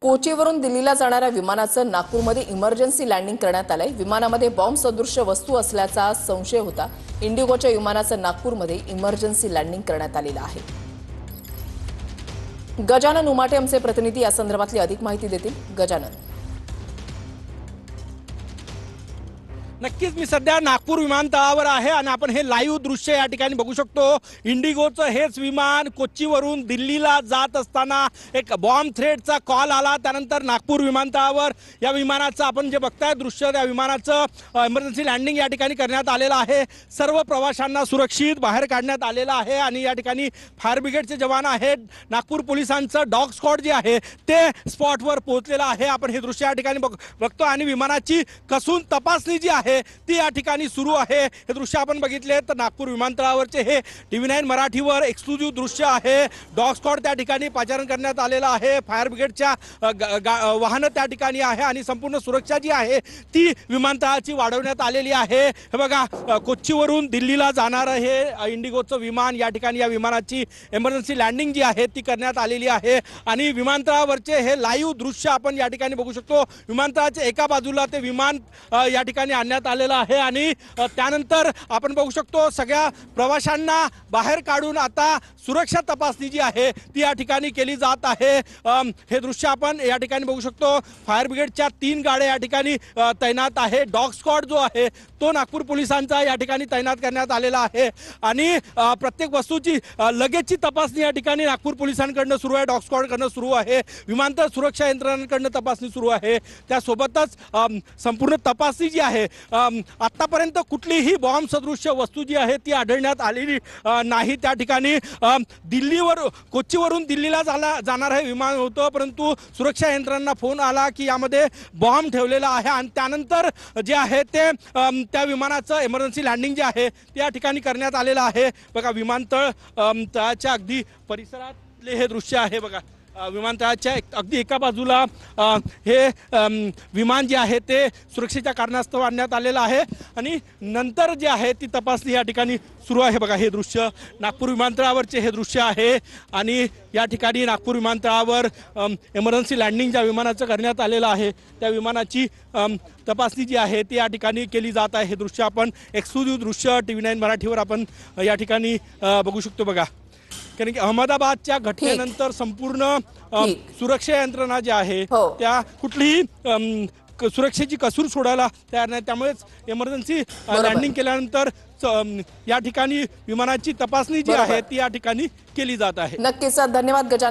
कोचीवरून दिल्लीला जाणाऱ्या विमानाचं नागपूरमध्ये इमर्जन्सी लँडिंग करण्यात आलंय। विमानामध्ये बॉम्ब सदृश्य वस्तू असल्याचा संशय होता। इंडिगोच्या विमानाचं नागपूरमध्ये इमर्जन्सी लँडिंग करण्यात आलेलं आहे। गजानन उमाटे आमचे प्रतिनिधी या संदर्भातली अधिक माहिती देतील। गजानन, नक्कीच मी सध्या नागपूर विमानतळावर आहे आणि आपण हे लाईव्ह दृश्य या ठिकाणी बघू शकतो। इंडिगोचं हेच विमान कोचीवरून दिल्लीला जात असताना एक बॉम्ब थ्रेटचा कॉल आला। त्यानंतर नागपूर विमानतळावर या विमानाचं आपण जे बघताय दृश्य, त्या विमानाचं इमर्जन्सी लँडिंग या ठिकाणी करण्यात आलेलं आहे। सर्व प्रवाशांना सुरक्षित बाहेर काढण्यात आलेलं आहे आणि या ठिकाणी फायर ब्रिगेडचे जवान आहेत, नागपूर पोलिसांचं डॉग स्क्वॉड जे आहे ते स्पॉटवर पोहोचलेलं आहे। आपण हे दृश्य या ठिकाणी बघतो आणि विमानाची कसून तपासणी जी आहे ती या ठिकाणी सुरू आहे। हे दृश्य आपण बघितले तर नागपूर विमानतळावरचे हे TV9 मराठीवर एक्सक्लुझिव्ह दृश्य आहे। डॉग स्क्वॉड त्या ठिकाणी पाचारण करण्यात आलेलं आहे। फायर ब्रिगेडच्या वाहनं त्या ठिकाणी आहे आणि संपूर्ण सुरक्षा जी आहे ती विमानतळाची वाढवण्यात आलेली आहे। हे बघा, कोचीवरून दिल्लीला जाणारं हे इंडिगोचं विमान, या ठिकाणी या विमानाची इमर्जन्सी लँडिंग जी आहे ती करण्यात आलेली आहे आणि विमानतळावरचे हे लाईव्ह दृश्य आपण या ठिकाणी बघू शकतो। विमानतळाच्या एका बाजूला ते विमान या ठिकाणी आणण्यात आलेला आहे आणि त्यानंतर आपण बघू शकतो सगळ्या प्रवाशांना बाहेर काढून आता सुरक्षा तपासणी जी आहे ती या ठिकाणी केली जात आहे। हे दृश्य आपण या ठिकाणी बघू शकतो। फायर ब्रिगेडच्या 3 गाड्या या ठिकाणी तैनात आहे। डॉग स्क्वॉड जो आहे तो नागपूर पोलिसांचा या ठिकाणी तैनात करण्यात आलेला आहे आणि प्रत्येक वस्तूची लगेचची तपासणी या ठिकाणी नागपूर पोलिसांकडून सुरू आहे, डॉग स्क्वॉडकडून सुरू आहे, विमानतळ सुरक्षा यंत्रणांकडून तपासणी सुरू आहे। त्यासोबतच संपूर्ण तपासणी जी आहे, आतापर्यंत कुठलीही बॉम्ब सदृश्य वस्तू जी आहे ती आढळण्यात आलेली नाही। त्या ठिकाणी कोचीवरून दिल्लीला जाणार हे विमान होतं, परंतु सुरक्षा यंत्रणांना फोन आला की यामध्ये बॉम्ब ठेवलेला आहे आणि त्यानंतर जे आहे ते त्या विमानाचं इमर्जन्सी लँडिंग जे आहे त्या ठिकाणी करण्यात आलेलं आहे। बघा, विमानतळाच्या अगदी परिसरातले हे दृश्य आहे। बघा, विमानतळाच्या अगदी एका बाजूला हे विमान जे आहे ते सुरक्षेच्या कारणास्तव आणण्यात आलेलं आहे आणि नंतर जे आहे ती तपासणी या ठिकाणी सुरू आहे। बघा, हे दृश्य नागपूर विमानतळावरचे हे दृश्य आहे आणि या ठिकाणी नागपूर विमानतळावर इमर्जन्सी लँडिंग ज्या विमानाचं करण्यात आलेलं आहे त्या विमानाची तपासणी जी आहे ती या ठिकाणी केली जात आहे। हे दृश्य आपण एक्सक्लुझिव्ह दृश्य TV9 मराठीवर आपण या ठिकाणी बघू शकतो। बघा, कारण की अहमदाबादच्या घटनेनंतर संपूर्ण सुरक्षा यंत्रणा जी आहे त्या कुठलीही सुरक्षेची कसूर सोडायला तयार नाही, त्यामुळेच इमर्जन्सी लँडिंग केल्यानंतर या ठिकाणी विमानाची तपासणी जी आहे ती या ठिकाणी केली जात आहे। नक्कीच, धन्यवाद गजानन।